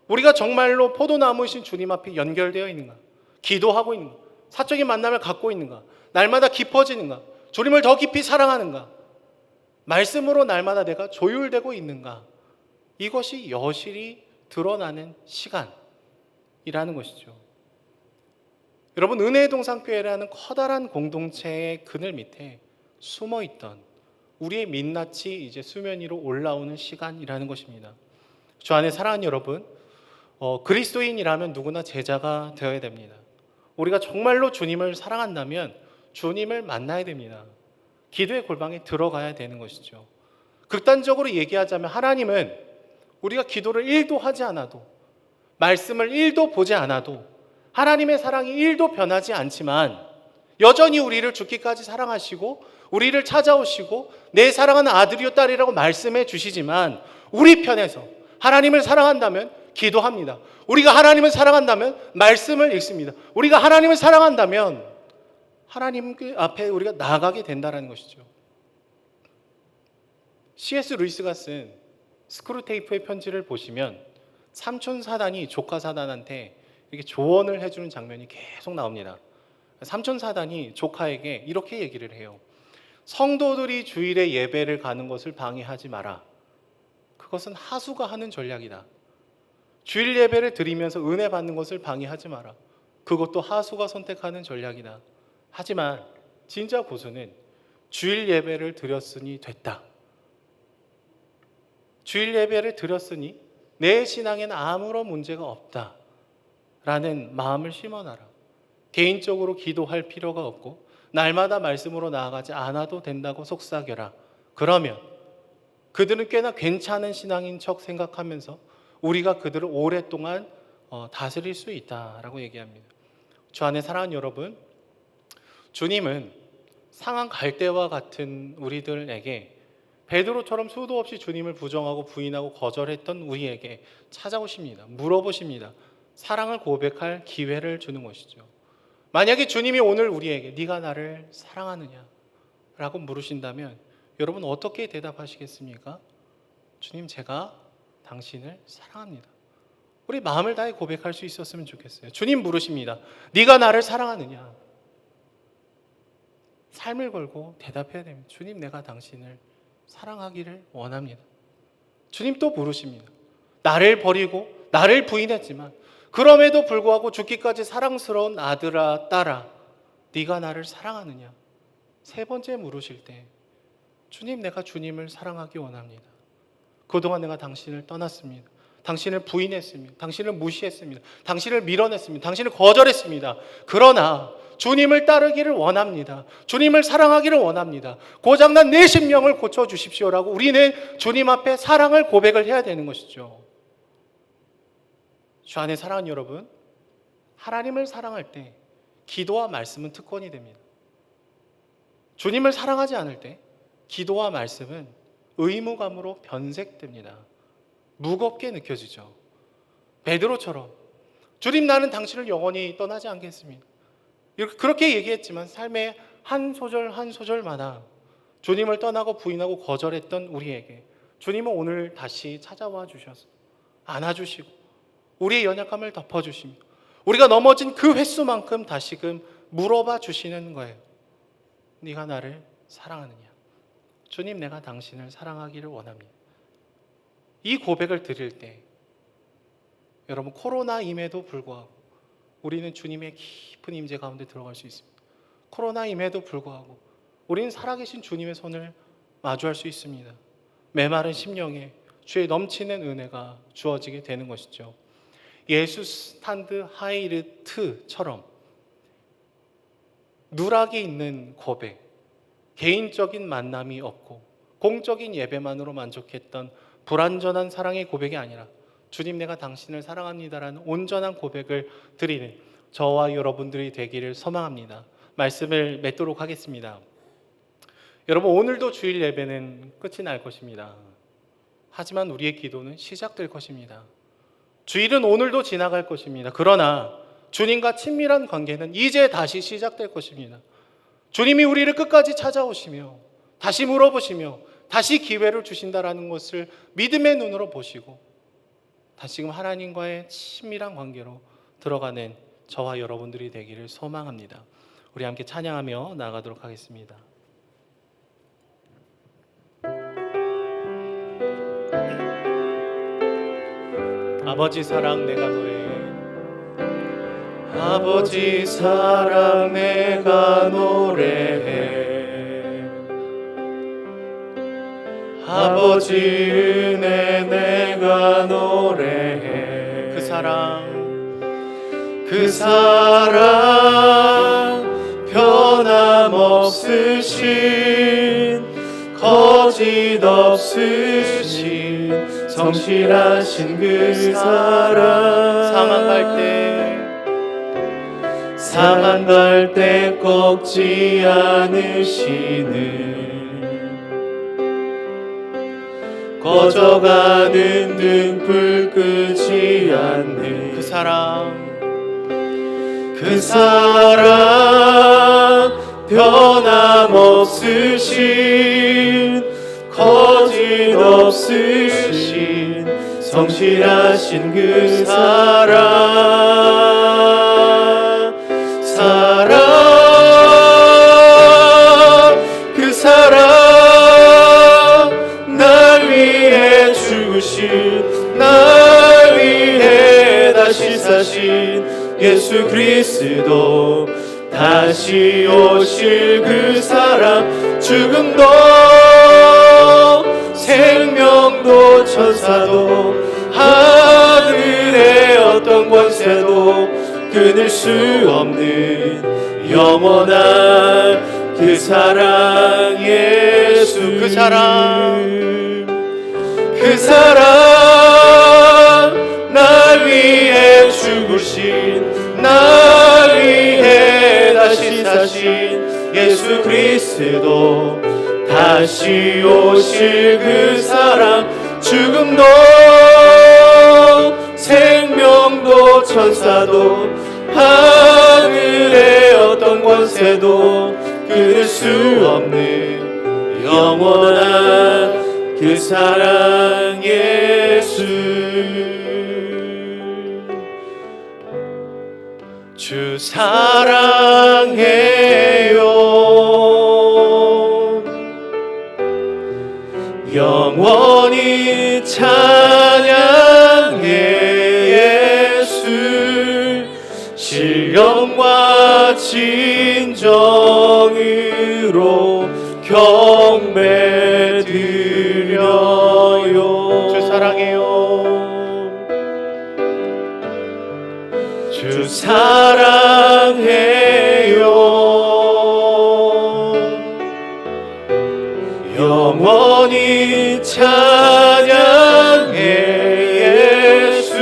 우리가 정말로 포도나무이신 주님 앞에 연결되어 있는가? 기도하고 있는가? 사적인 만남을 갖고 있는가? 날마다 깊어지는가? 주님을 더 깊이 사랑하는가? 말씀으로 날마다 내가 조율되고 있는가? 이것이 여실히 드러나는 시간이라는 것이죠. 여러분, 은혜의 동산교회라는 커다란 공동체의 그늘 밑에 숨어있던 우리의 민낯이 이제 수면 위로 올라오는 시간이라는 것입니다. 주 안에 사랑하는 여러분, 그리스도인이라면 누구나 제자가 되어야 됩니다. 우리가 정말로 주님을 사랑한다면 주님을 만나야 됩니다. 기도의 골방에 들어가야 되는 것이죠. 극단적으로 얘기하자면 하나님은 우리가 기도를 1도 하지 않아도, 말씀을 1도 보지 않아도, 하나님의 사랑이 1도 변하지 않지만 여전히 우리를 죽기까지 사랑하시고 우리를 찾아오시고 내 사랑하는 아들이요 딸이라고 말씀해 주시지만 우리 편에서 하나님을 사랑한다면 기도합니다. 우리가 하나님을 사랑한다면 말씀을 읽습니다. 우리가 하나님을 사랑한다면 하나님 앞에 우리가 나아가게 된다는 것이죠. C.S. 루이스가 쓴 스크루테이프의 편지를 보시면 삼촌 사단이 조카 사단한테 이렇게 조언을 해주는 장면이 계속 나옵니다. 삼촌 사단이 조카에게 이렇게 얘기를 해요. 성도들이 주일에 예배를 가는 것을 방해하지 마라. 그것은 하수가 하는 전략이다. 주일 예배를 드리면서 은혜 받는 것을 방해하지 마라. 그것도 하수가 선택하는 전략이다. 하지만 진짜 고수는 주일 예배를 드렸으니 됐다. 주일 예배를 드렸으니 내 신앙에는 아무런 문제가 없다 라는 마음을 심어놔라. 개인적으로 기도할 필요가 없고 날마다 말씀으로 나아가지 않아도 된다고 속삭여라. 그러면 그들은 꽤나 괜찮은 신앙인 척 생각하면서 우리가 그들을 오랫동안 다스릴 수 있다라고 얘기합니다. 주 안에 사랑하는 여러분, 주님은 상한 갈대와 같은 우리들에게 베드로처럼 수도 없이 주님을 부정하고 부인하고 거절했던 우리에게 찾아오십니다. 물어보십니다. 사랑을 고백할 기회를 주는 것이죠. 만약에 주님이 오늘 우리에게 네가 나를 사랑하느냐 라고 물으신다면 여러분 어떻게 대답하시겠습니까? 주님, 제가 당신을 사랑합니다. 우리 마음을 다해 고백할 수 있었으면 좋겠어요. 주님 물으십니다. 네가 나를 사랑하느냐? 삶을 걸고 대답해야 됩니다. 주님, 내가 당신을 사랑하기를 원합니다. 주님 또 물으십니다. 나를 버리고 나를 부인했지만 그럼에도 불구하고 죽기까지 사랑스러운 아들아 딸아 네가 나를 사랑하느냐? 세 번째 물으실 때 주님, 내가 주님을 사랑하기 원합니다. 그동안 내가 당신을 떠났습니다. 당신을 부인했습니다. 당신을 무시했습니다. 당신을 밀어냈습니다. 당신을 거절했습니다. 그러나 주님을 따르기를 원합니다. 주님을 사랑하기를 원합니다. 고장난 내 심령을 고쳐주십시오라고 우리는 주님 앞에 사랑을 고백을 해야 되는 것이죠. 주 안에 사랑하는 여러분, 하나님을 사랑할 때 기도와 말씀은 특권이 됩니다. 주님을 사랑하지 않을 때 기도와 말씀은 의무감으로 변색됩니다. 무겁게 느껴지죠. 베드로처럼 주님, 나는 당신을 영원히 떠나지 않겠습니다. 그렇게 얘기했지만 삶의 한 소절 한 소절마다 주님을 떠나고 부인하고 거절했던 우리에게 주님은 오늘 다시 찾아와 주셔서 안아주시고 우리의 연약함을 덮어주시며 우리가 넘어진 그 횟수만큼 다시금 물어봐 주시는 거예요. 네가 나를 사랑하느냐? 주님, 내가 당신을 사랑하기를 원합니다. 이 고백을 드릴 때 여러분, 코로나임에도 불구하고 우리는 주님의 깊은 임재 가운데 들어갈 수 있습니다. 코로나임에도 불구하고 우리는 살아계신 주님의 손을 마주할 수 있습니다. 메마른 심령에 주의 넘치는 은혜가 주어지게 되는 것이죠. 예수 스탄드 하이르트처럼 누락이 있는 고백, 개인적인 만남이 없고 공적인 예배만으로 만족했던 불완전한 사랑의 고백이 아니라 주님, 내가 당신을 사랑합니다라는 온전한 고백을 드리는 저와 여러분들이 되기를 소망합니다. 말씀을 맺도록 하겠습니다. 여러분, 오늘도 주일 예배는 끝이 날 것입니다. 하지만 우리의 기도는 시작될 것입니다. 주일은 오늘도 지나갈 것입니다. 그러나 주님과 친밀한 관계는 이제 다시 시작될 것입니다. 주님이 우리를 끝까지 찾아오시며 다시 물어보시며 다시 기회를 주신다라는 것을 믿음의 눈으로 보시고 다시금 하나님과의 친밀한 관계로 들어가는 저와 여러분들이 되기를 소망합니다. 우리 함께 찬양하며 나아가도록 하겠습니다. 아버지 사랑 내가 노래해. 아버지 사랑 내가 노래해. 아버지 은혜 내가 노래해. 그 사랑 변함없으신 거짓 없으신 성실하신 그 사랑 상한 갈 때 꺾지 않으시는 꺼져가는 등불 끄지 않는 그 사랑 변함없으신 거짓 없으신 성실하신 그 사랑 다시 오실 그 사랑, 죽음도 생명도 천사도 하늘의 어떤 권세도 끊을 수 없는 영원한 그 사랑, 예수 그 사랑 날 위해 죽으신, 날 위해 다시 사신 예수 그리스도, 다시 오실 그 사랑, 죽음도 생명도 천사도 하늘의 어떤 권세도 끊을 수 없는 영원한 그 사랑, 예수. 주 사랑해요. 영원히 찬양해 예수. 신령과 진정으로 경배 드려요. 주 사랑해요. 주 사랑해요. 영원히 찬양해 예수.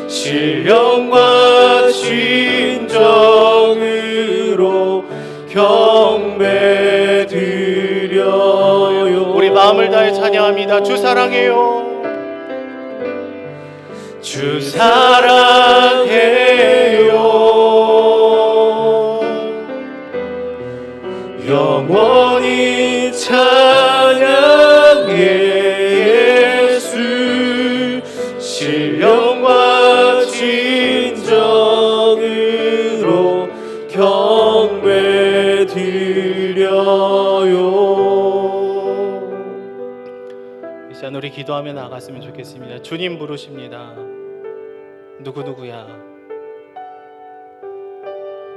신령과 진정으로 경배 드려요. 우리 마음을 다해 찬양합니다. 주 사랑해요. 주 사랑해요. 영원히 찬양해 예수. 신령과 진정으로 경배 드려요. 이 시간 우리 기도하며 나갔으면 좋겠습니다. 주님 부르십니다. 누구누구야,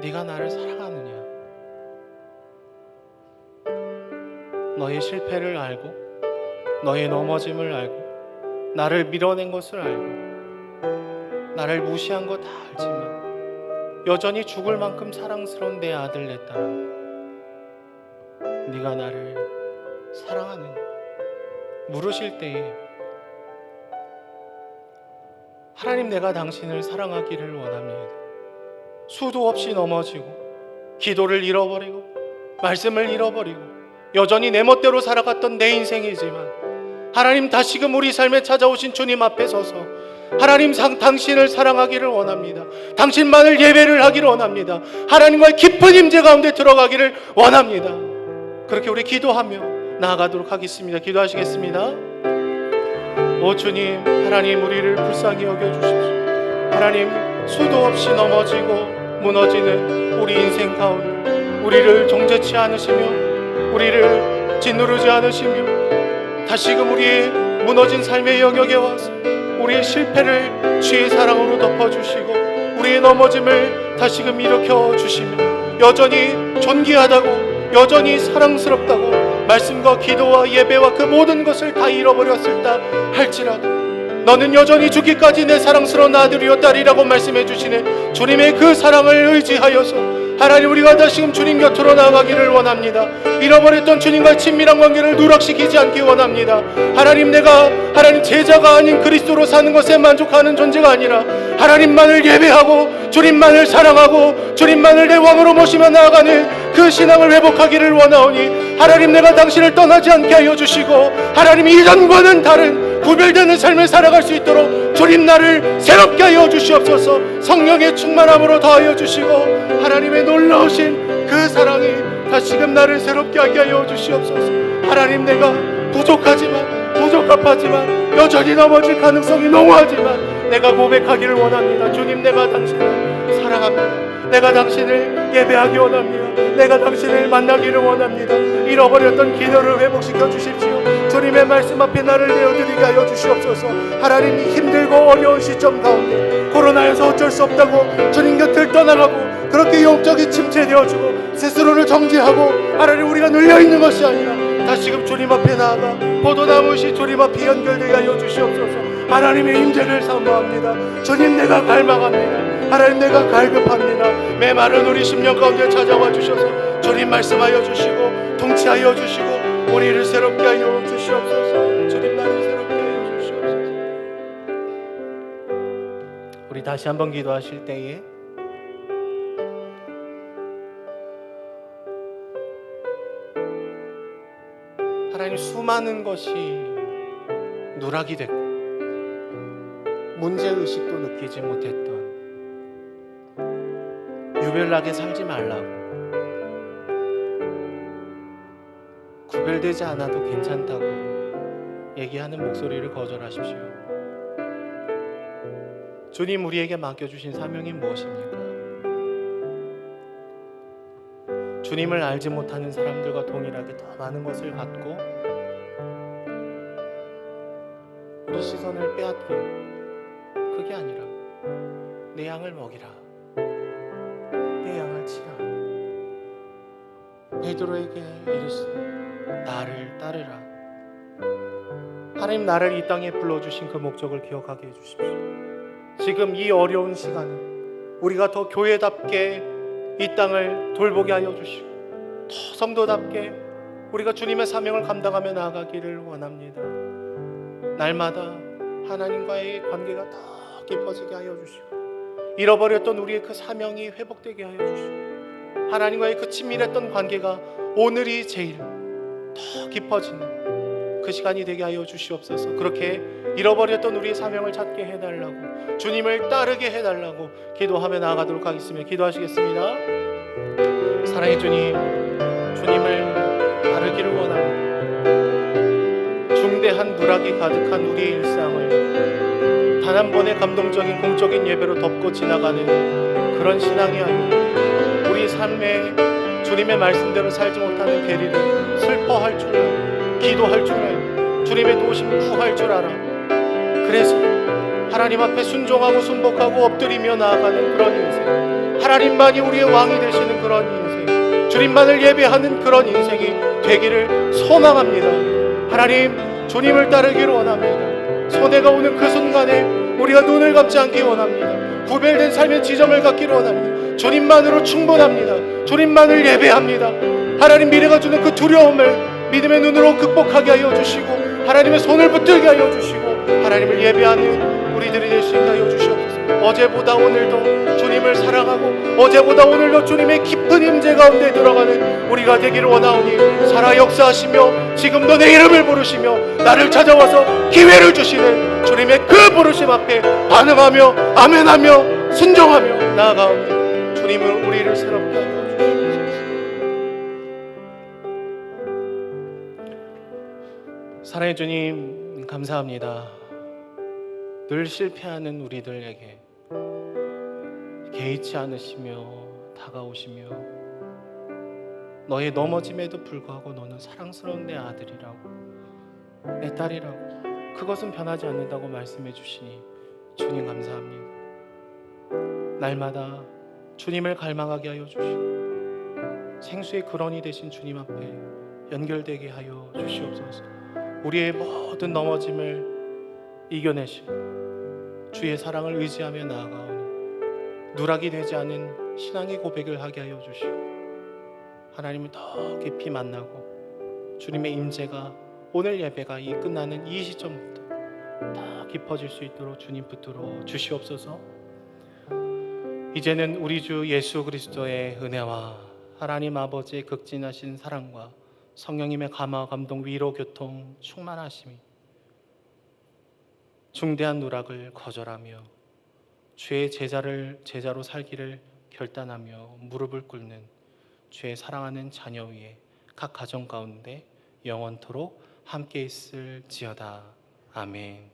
네가 나를 사랑하느냐? 너의 실패를 알고, 너의 넘어짐을 알고, 나를 밀어낸 것을 알고, 나를 무시한 거 다 알지만 여전히 죽을 만큼 사랑스러운 내 아들, 내 딸아, 네가 나를 사랑하느냐? 물으실 때에 하나님, 내가 당신을 사랑하기를 원합니다. 수도 없이 넘어지고, 기도를 잃어버리고, 말씀을 잃어버리고, 여전히 내 멋대로 살아갔던 내 인생이지만 하나님, 다시금 우리 삶에 찾아오신 주님 앞에 서서 하나님, 당신을 사랑하기를 원합니다. 당신만을 예배를 하기를 원합니다. 하나님과의 깊은 임재 가운데 들어가기를 원합니다. 그렇게 우리 기도하며 나아가도록 하겠습니다. 기도하시겠습니다. 오 주님, 하나님, 우리를 불쌍히 여겨주십시오. 하나님, 수도 없이 넘어지고 무너지는 우리 인생 가운데 우리를 정죄치 않으시며, 우리를 짓누르지 않으시며, 다시금 우리의 무너진 삶의 영역에 와서 우리의 실패를 주의 사랑으로 덮어주시고, 우리의 넘어짐을 다시금 일으켜 주시며, 여전히 존귀하다고, 여전히 사랑스럽다고 말씀과 기도와 예배와 그 모든 것을 다 잃어버렸을다 할지라도 너는 여전히 죽기까지 내 사랑스러운 아들이요 딸이라고 말씀해 주시는 주님의 그 사랑을 의지하여서 하나님, 우리가 다시금 주님 곁으로 나아가기를 원합니다. 잃어버렸던 주님과의 친밀한 관계를 누락시키지 않기 원합니다. 하나님, 내가 하나님 제자가 아닌 그리스도로 사는 것에 만족하는 존재가 아니라 하나님만을 예배하고 주님만을 사랑하고 주님만을 내 왕으로 모시며 나아가는 그 신앙을 회복하기를 원하오니 하나님, 내가 당신을 떠나지 않게 하여 주시고 하나님, 이전과는 다른 구별되는 삶을 살아갈 수 있도록 주님 나를 새롭게 하여 주시옵소서. 성령의 충만함으로 더하여 주시고 하나님의 놀라우신 그 사랑이 다시금 나를 새롭게 하게 하여 주시옵소서. 하나님, 내가 부족하지만 여전히 넘어질 가능성이 농후하지만 내가 고백하기를 원합니다. 주님, 내가 당신을 사랑합니다. 내가 당신을 예배하기 원합니다. 내가 당신을 만나기를 원합니다. 잃어버렸던 기도를 회복시켜 주십시오. 주님의 말씀 앞에 나를 내어드리게 하여 주시옵소서. 하나님, 힘들고 어려운 시점 가운데 코로나에서 어쩔 수 없다고 주님 곁을 떠나가고 그렇게 영적이 침체되어지고 스스로를 정지하고 하나님 우리가 눌려있는 것이 아니라 다시금 주님 앞에 나아가 포도나무시 주님 앞에 연결되게 하여 주시옵소서. 하나님의 임재를 사모합니다. 주님, 내가 갈망합니다. 하나님, 내가 갈급합니다. 메마른 우리 심령 가운데 찾아와 주셔서 주님 말씀하여 주시고 통치하여 주시고 우리를 새롭게 하여 주시옵소서. 주님, 나를 새롭게 하여 주시옵소서. 우리 다시 한번 기도하실 때에 하나님, 수많은 것이 누락이 됐고 문제의식도 느끼지 못했던 유별나게 살지 말라고, 구별되지 않아도 괜찮다고 얘기하는 목소리를 거절하십시오. 주님, 우리에게 맡겨주신 사명이 무엇입니까? 주님을 알지 못하는 사람들과 동일하게 더 많은 것을 갖고 우리 시선을 빼앗기고, 그게 아니라 내 양을 먹이라, 내 양을 치라. 베드로에게 이르시되 나를 따르라. 하나님, 나를 이 땅에 불러주신 그 목적을 기억하게 해주십시오. 지금 이 어려운 시간은 우리가 더 교회답게 이 땅을 돌보게 하여 주시고 더 성도답게 우리가 주님의 사명을 감당하며 나아가기를 원합니다. 날마다 하나님과의 관계가 더 깊어지게 하여 주시고 잃어버렸던 우리의 그 사명이 회복되게 하여 주시고 하나님과의 그 친밀했던 관계가 오늘이 제일 더 깊어지는 그 시간이 되게 하여 주시옵소서. 그렇게 잃어버렸던 우리의 사명을 찾게 해달라고, 주님을 따르게 해달라고 기도하며 나아가도록 하겠습니다. 기도하시겠습니다. 사랑의 주님, 주님을 따르기를 원합니다. 중대한 누락이 가득한 우리의 일상을 단 한 번의 감동적인 공적인 예배로 덮고 지나가는 그런 신앙이 아니고 우리 삶에 주님의 말씀대로 살지 못하는 괴리를 슬퍼할 줄 알아, 기도할 줄 알아, 주님의 도우심 구할 줄 알아. 그래서 하나님 앞에 순종하고 순복하고 엎드리며 나아가는 그런 인생, 하나님만이 우리의 왕이 되시는 그런 인생, 주님만을 예배하는 그런 인생이 되기를 소망합니다. 하나님, 주님을 따르기를 원합니다. 손해가 오는 그 순간에 우리가 눈을 감지 않기 원합니다. 구별된 삶의 지점을 갖기를 원합니다. 주님만으로 충분합니다. 주님만을 예배합니다. 하나님, 미래가 주는 그 두려움을 믿음의 눈으로 극복하게 하여 주시고 하나님의 손을 붙들게 하여 주시고 하나님을 예배하는 우리들이 될 수 있게 하여 주시옵소서. 어제보다 오늘도 주님을 사랑하고 어제보다 오늘도 주님의 깊은 임재 가운데 들어가는 우리가 되기를 원하오니 살아 역사하시며 지금도 내 이름을 부르시며 나를 찾아와서 기회를 주시는 주님의 그 부르심 앞에 반응하며 아멘하며 순종하며 나아가오니 주님은 우리를 새롭게 하여 주시옵소서. 사랑의 주님, 감사합니다. 늘 실패하는 우리들에게 개의치 않으시며 다가오시며 너의 넘어짐에도 불구하고 너는 사랑스러운 내 아들이라고, 내 딸이라고, 그것은 변하지 않는다고 말씀해 주시니 주님 감사합니다. 날마다 주님을 갈망하게 하여 주시고 생수의 근원이 되신 주님 앞에 연결되게 하여 주시옵소서. 우리의 모든 넘어짐을 이겨내시고 주의 사랑을 의지하며 나아가오니 누락이 되지 않은 신앙의 고백을 하게 하여 주시고 하나님을 더 깊이 만나고 주님의 임재가 오늘 예배가 이 끝나는 이 시점부터 더 깊어질 수 있도록 주님 붙들어 주시옵소서. 이제는 우리 주 예수 그리스도의 은혜와 하나님 아버지의 극진하신 사랑과 성령님의 감화 감동 위로 교통 충만하심이 중대한 누락을 거절하며 주의 제자로 살기를 결단하며 무릎을 꿇는 주의 사랑하는 자녀 위에 각 가정 가운데 영원토록 함께 있을지어다. 아멘.